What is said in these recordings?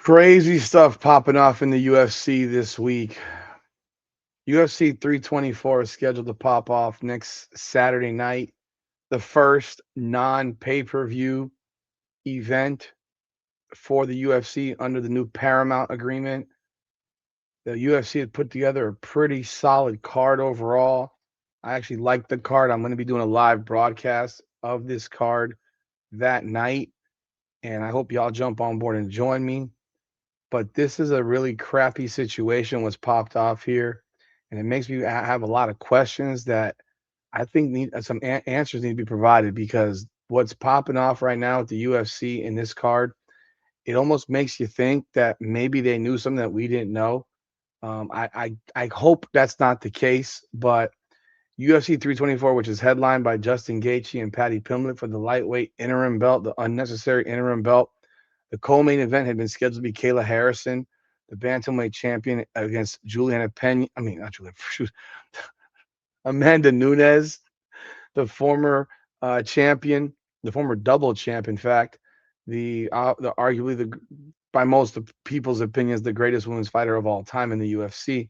Crazy stuff popping off in the UFC this week. UFC 324 is scheduled to pop off next Saturday night, the first non pay per view event for the UFC under the new Paramount agreement. The UFC had put together a pretty solid card overall. I actually like the card. I'm going to be doing a live broadcast of this card that night, and I hope y'all jump on board and join me. But this is a really crappy situation what's popped off here, and it makes me have a lot of questions that I think need some answers need to be provided because what's popping off right now with the UFC in this card, it almost makes you think that maybe they knew something that we didn't know. I hope that's not the case, but UFC 324, which is headlined by Justin Gaethje and Paddy Pimblett for the lightweight interim belt, the unnecessary interim belt. The co-main event had been scheduled to be Kayla Harrison, the bantamweight champion, against Juliana Pena. I mean, not Juliana, shoot, Amanda Nunes, the former champion, the former double champ, in fact, the arguably the by most of people's opinions the greatest women's fighter of all time in the UFC.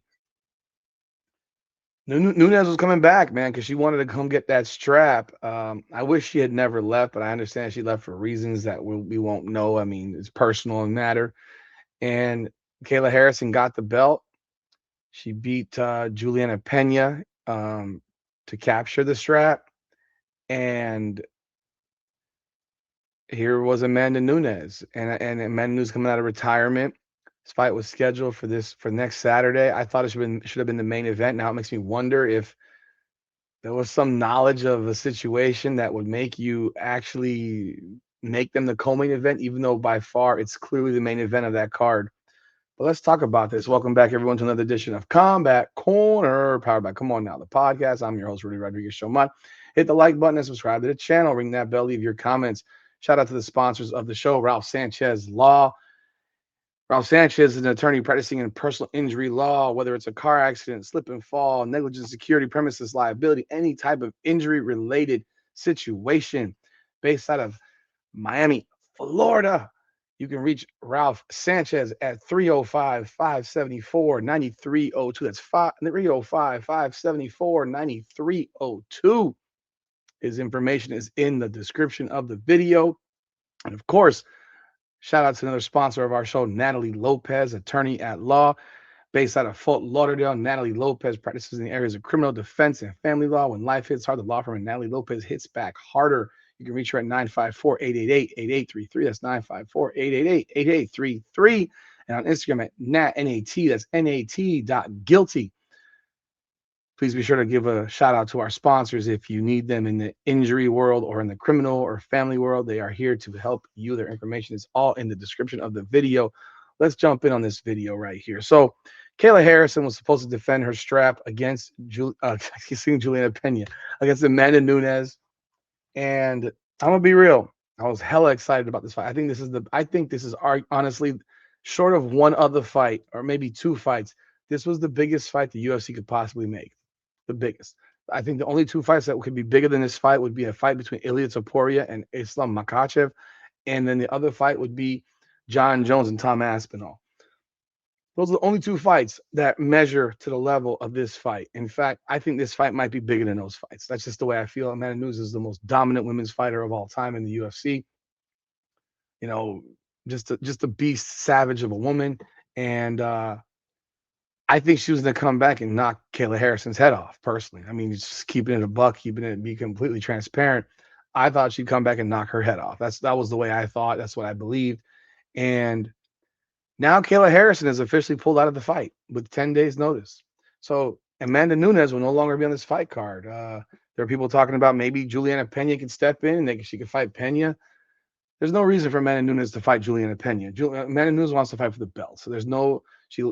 Nunes was coming back, man, because she wanted to come get that strap. I wish she had never left, but I understand she left for reasons that we won't know. I mean, it's personal and matter. And Kayla Harrison got the belt. She beat Juliana Pena to capture the strap. And here was Amanda Nunes. And Amanda Nunes coming out of retirement. This fight was scheduled for next Saturday. I thought it should have been the main event. Now it makes me wonder if there was some knowledge of a situation that would make you actually make them the co-main event, even though by far it's clearly the main event of that card. But let's talk about this. Welcome back, everyone, to another edition of Combat Corner, powered by Come On Now, the podcast. I'm your host, Rudy Rodriguez Showman. Hit the like button and subscribe to the channel. Ring that bell, leave your comments. Shout out to the sponsors of the show, Ralph Sanchez Law. Ralph Sanchez is an attorney practicing in personal injury law, whether it's a car accident, slip and fall, negligent security, premises liability, any type of injury related situation based out of Miami, Florida. You can reach Ralph Sanchez at 305 574 9302. That's 305 574 9302. His information is in the description of the video. And of course, shout out to another sponsor of our show, Natalie Lopez, attorney at law, based out of Fort Lauderdale. Natalie Lopez practices in the areas of criminal defense and family law. When life hits hard, the law firm of Natalie Lopez hits back harder. You can reach her at 954-888-8833. That's 954-888-8833. And on Instagram at NAT, that's NAT.guilty. Please be sure to give a shout out to our sponsors if you need them in the injury world or in the criminal or family world. They are here to help you. Their information is all in the description of the video. Let's jump in on this video right here. So, Kayla Harrison was supposed to defend her strap against Juliana Pena, against Amanda Nunes. And I'm gonna be real. I was hella excited about this fight. I think this is honestly, short of one other fight or maybe two fights, this was the biggest fight the UFC could possibly make. The biggest. I think the only two fights that could be bigger than this fight would be a fight between Ilya Topuria and Islam Makhachev, and then the other fight would be John Jones and Tom Aspinall. Those are the only two fights that measure to the level of this fight. In fact, I think this fight might be bigger than those fights. That's just the way I feel. Amanda Nunes is the most dominant women's fighter of all time in the UFC. You know, just a beast, savage of a woman, and I think she was going to come back and knock Kayla Harrison's head off. Personally, I mean, just keeping it a buck, keeping it be completely transparent. I thought she'd come back and knock her head off. That was the way I thought. That's what I believed, and now Kayla Harrison is officially pulled out of the fight with 10 days notice. So Amanda Nunes will no longer be on this fight card. There are people talking about maybe Juliana Pena can step in and she can fight Pena. There's no reason for Amanda Nunes to fight Juliana Pena. Amanda Nunes wants to fight for the belt. So there's no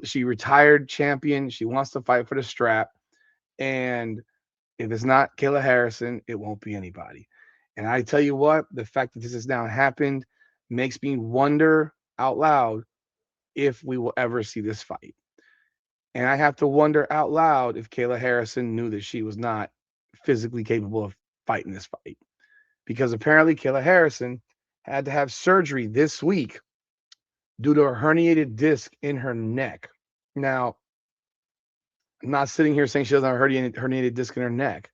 she retired champion. She wants to fight for the strap. And if it's not Kayla Harrison, it won't be anybody. And I tell you what, the fact that this has now happened makes me wonder out loud if we will ever see this fight. And I have to wonder out loud if Kayla Harrison knew that she was not physically capable of fighting this fight. Because apparently Kayla Harrison had to have surgery this week due to a herniated disc in her neck. Now, I'm not sitting here saying she doesn't have a herniated disc in her neck,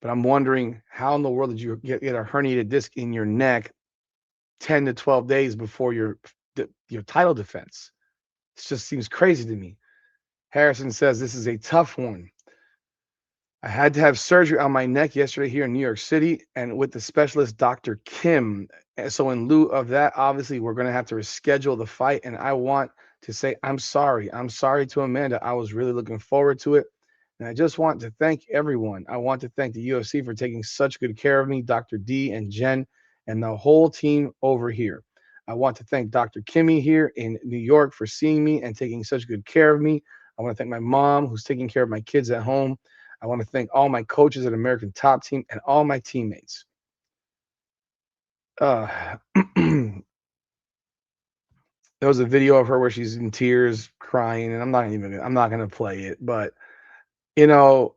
but I'm wondering how in the world did you get a herniated disc in your neck 10 to 12 days before your title defense? It just seems crazy to me. Harrison says this is a tough one. I had to have surgery on my neck yesterday here in New York City and with the specialist Dr. Kim. So in lieu of that, obviously we're going to have to reschedule the fight. And I want to say I'm sorry. I'm sorry to Amanda. I was really looking forward to it. And I just want to thank everyone. I want to thank the UFC for taking such good care of me, Dr. D and Jen, and the whole team over here. I want to thank Dr. Kimmy here in New York for seeing me and taking such good care of me. I want to thank my mom who's taking care of my kids at home. I want to thank all my coaches at American Top Team and all my teammates. Uh, there was a video of her where she's in tears, crying, and I'm not gonna play it, but you know,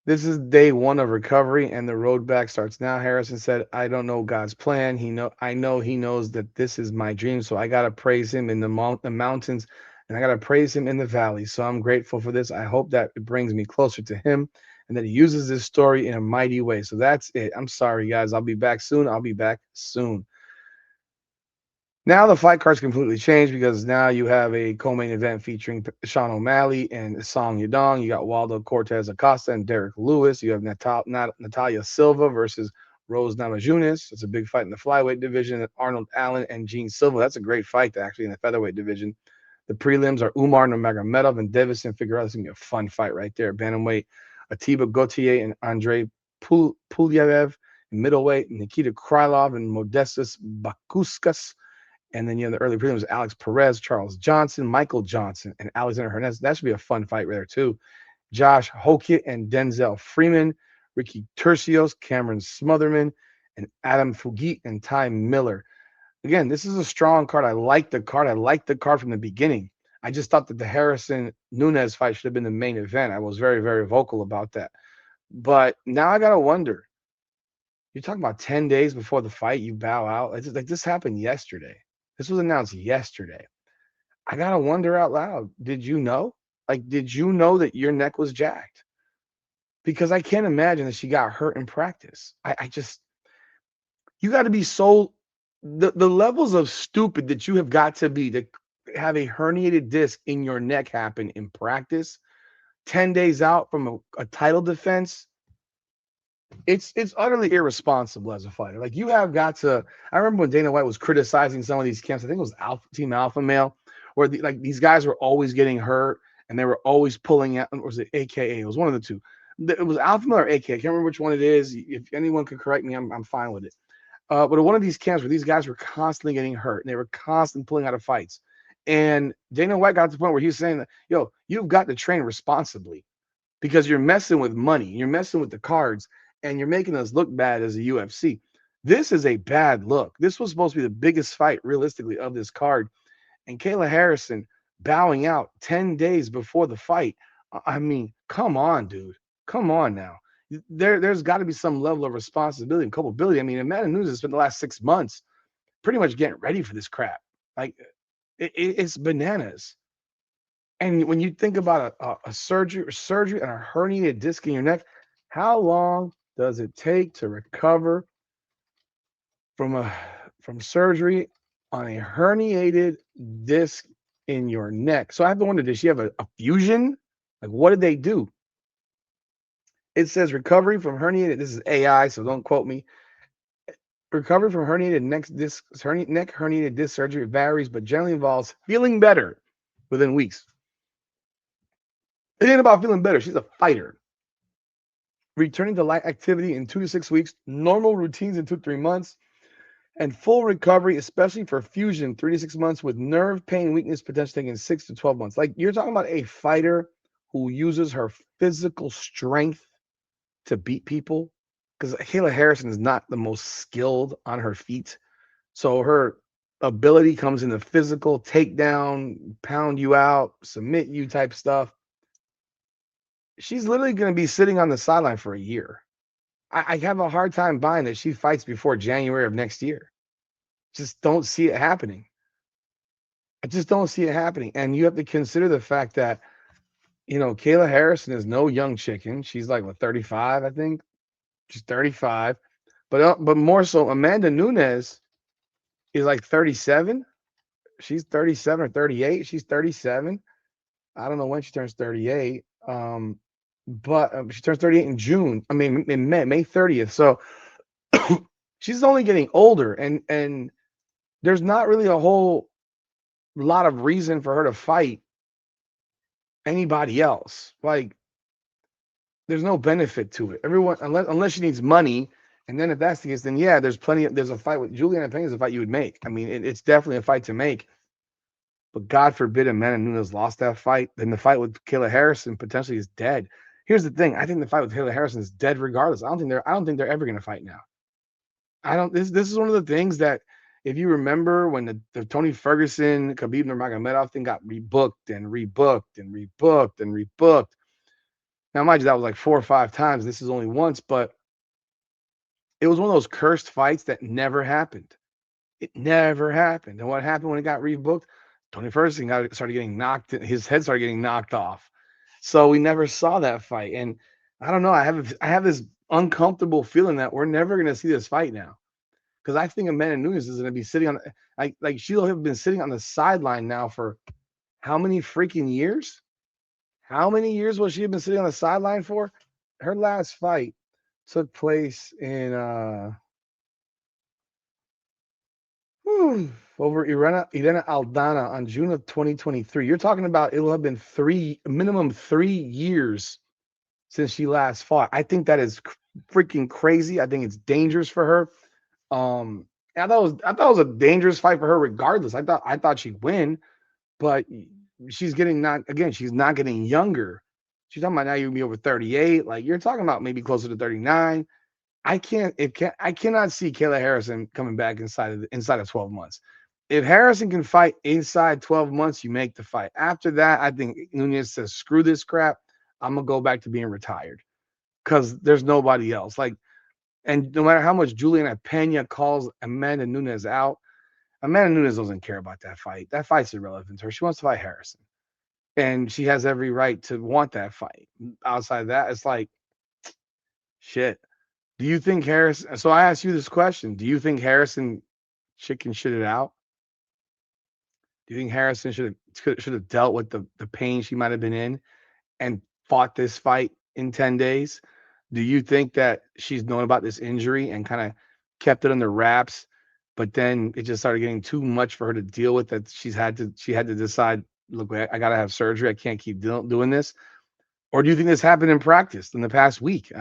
this is day one of recovery, and the road back starts now. Harrison said, "I don't know God's plan. I know He knows that this is my dream. So I gotta praise Him in the mountains, and I gotta praise Him in the valleys. So I'm grateful for this. I hope that it brings me closer to Him, and that He uses this story in a mighty way. So that's it. I'm sorry, guys. I'll be back soon. I'll be back soon." Now the fight card's completely changed because now you have a co-main event featuring Sean O'Malley and Song Yadong. You got Waldo Cortez Acosta and Derek Lewis. You have Natalia Silva versus Rose Namajunas. It's a big fight in the flyweight division. Arnold Allen and Gene Silva. That's a great fight actually in the featherweight division. The prelims are Umar Nurmagomedov and Davison Figueroa. This is gonna be a fun fight right there. Bantamweight, Atiba Gauthier and Andrei Pulyaev. Middleweight, Nikita Krylov and Modestas Bakuskas. And then you have the early prelims: Alex Perez, Charles Johnson, Michael Johnson, and Alexander Hernandez. That should be a fun fight right there, too. Josh Hokiet and Denzel Freeman, Ricky Tercios, Cameron Smotherman, and Adam Fugit and Ty Miller. Again, this is a strong card. I like the card. I liked the card from the beginning. I just thought that the Harrison Nunes fight should have been the main event. I was very, very vocal about that. But now I got to wonder. You're talking about 10 days before the fight, you bow out. It's just, like this happened yesterday. This was announced yesterday. I gotta wonder out loud. Did you know? Like, did you know that your neck was jacked? Because I can't imagine that she got hurt in practice. I just, you got to be so, the levels of stupid that you have got to be to have a herniated disc in your neck happen in practice 10 days out from a title defense. It's utterly irresponsible as a fighter. Like you have got to. I remember when Dana White was criticizing some of these camps. I think it was Team Alpha Male, where like these guys were always getting hurt and they were always pulling out. Or was it AKA? It was one of the two. It was Alpha Male or AKA. I can't remember which one it is. If anyone could correct me, I'm fine with it. But one of these camps where these guys were constantly getting hurt and they were constantly pulling out of fights. And Dana White got to the point where he was saying that, yo, you've got to train responsibly because you're messing with money, you're messing with the cards, and you're making us look bad as a UFC. This is a bad look. This was supposed to be the biggest fight, realistically, of this card. And Kayla Harrison bowing out 10 days before the fight. I mean, come on, dude. Come on now. There's got to be some level of responsibility and culpability. I mean, Amanda Nunes has spent the last 6 months pretty much getting ready for this crap. Like, it's bananas. And when you think about a surgery and a herniated disc in your neck, how long does it take to recover from surgery on a herniated disc in your neck? So I have to wonder, did she have a fusion? Like, what did they do? It says recovery from herniated. This is AI, so don't quote me. Recovery from herniated neck herniated disc surgery varies, but generally involves feeling better within weeks. It ain't about feeling better. She's a fighter. Returning to light activity in 2 to 6 weeks, normal routines in 2 to 3 months, and full recovery, especially for fusion, 3 to 6 months, with nerve pain weakness potentially taking 6 to 12 months. Like you're talking about a fighter who uses her physical strength to beat people, because Kayla Harrison is not the most skilled on her feet. So her ability comes in the physical takedown, pound you out, submit you type stuff. She's literally going to be sitting on the sideline for a year. I have a hard time buying that she fights before January of next year. Just don't see it happening. I just don't see it happening. And you have to consider the fact that, Kayla Harrison is no young chicken. She's like, what, 35, I think? She's 35. But more so, Amanda Nunes is like 37. She's 37 or 38. She's 37. I don't know when she turns 38. But she turns 38 in June. I mean, in May 30th. So she's only getting older, and there's not really a whole lot of reason for her to fight anybody else. Like, there's no benefit to it. Everyone, unless she needs money, and then if that's the case, then yeah, there's a fight with Juliana Pena is a fight you would make. I mean, it's definitely a fight to make. But God forbid Amanda Nunes lost that fight, then the fight with Kayla Harrison potentially is dead. Here's the thing: I think the fight with Kayla Harrison is dead regardless. I don't think they're ever going to fight now. I don't. This is one of the things that, if you remember when the Tony Ferguson Khabib Nurmagomedov thing got rebooked and rebooked and rebooked and rebooked. Now, mind you, that was like 4 or 5 times. This is only once, but it was one of those cursed fights that never happened. It never happened. And what happened when it got rebooked? Tony Ferguson started getting knocked. His head started getting knocked off. So we never saw that fight. And I don't know. I have this uncomfortable feeling that we're never going to see this fight now, because I think Amanda Nunes is going to be sitting on, like she'll have been sitting on the sideline now for how many freaking years? How many years will she have been sitting on the sideline for? Her last fight took place in over Irene Aldana on June of 2023. You're talking about it'll have been minimum 3 years since she last fought. I think that is freaking crazy. I think it's dangerous for her. I thought it was a dangerous fight for her regardless. I thought she'd win, but she's not getting younger. She's talking about now you'll be over 38. Like, you're talking about maybe closer to 39. I cannot see Kayla Harrison coming back inside of 12 months. If Harrison can fight inside 12 months, you make the fight. After that, I think Nunes says, screw this crap. I'm going to go back to being retired, because there's nobody else. Like, and no matter how much Juliana Pena calls Amanda Nunes out, Amanda Nunes doesn't care about that fight. That fight's irrelevant to her. She wants to fight Harrison, and she has every right to want that fight. Outside of that, it's like, shit. Do you think Harrison? So I asked you this question: do you think Harrison chicken shit it out? Do you think Harrison should have dealt with the pain she might have been in and fought this fight in 10 days? Do you think that she's known about this injury and kind of kept it under wraps, but then it just started getting too much for her to deal with, that she had to decide, look, I got to have surgery. I can't keep doing this. Or do you think this happened in practice in the past week?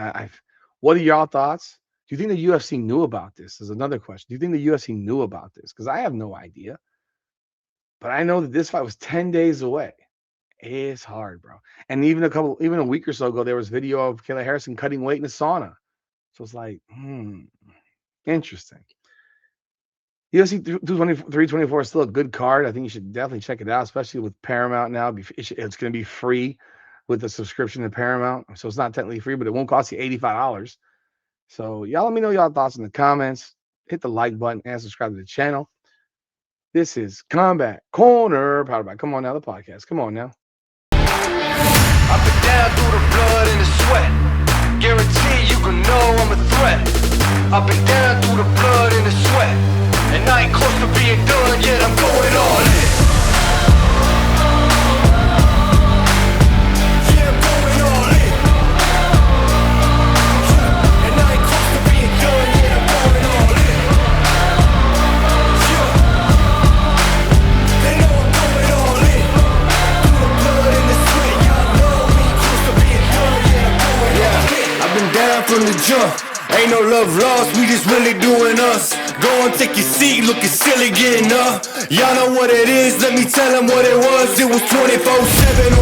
What are y'all thoughts? Do you think the UFC knew about this? Is another question. Do you think the UFC knew about this? Because I have no idea. But I know that this fight was 10 days away. It's hard, bro. And even a week or so ago, there was video of Kayla Harrison cutting weight in a sauna. So it's like, interesting. UFC 324 is still a good card. I think you should definitely check it out, especially with Paramount now. It's going to be free with the subscription to Paramount. So it's not technically free, but it won't cost you $85. So y'all let me know y'all thoughts in the comments. Hit the like button and subscribe to the channel. This is Combat Corner, powered by Come On Now, the podcast. Come on now. I've been down through the blood and the sweat. Guarantee you can know I'm a threat. I've been down through the blood and the sweat. And I ain't close to being done yet, I'm going all in. Yeah, I'm going all in. And I ain't close to being done yet, I'm going all in. Yeah. They know I'm going all in. Through the blood and the sweat, y'all know me close to being done yet, I'm going all in. I've been down from the jump. Ain't no love lost, we just really doing us. Go and take your seat, looking silly getting up. Y'all know what it is, let me tell them what it was. It was 24/7.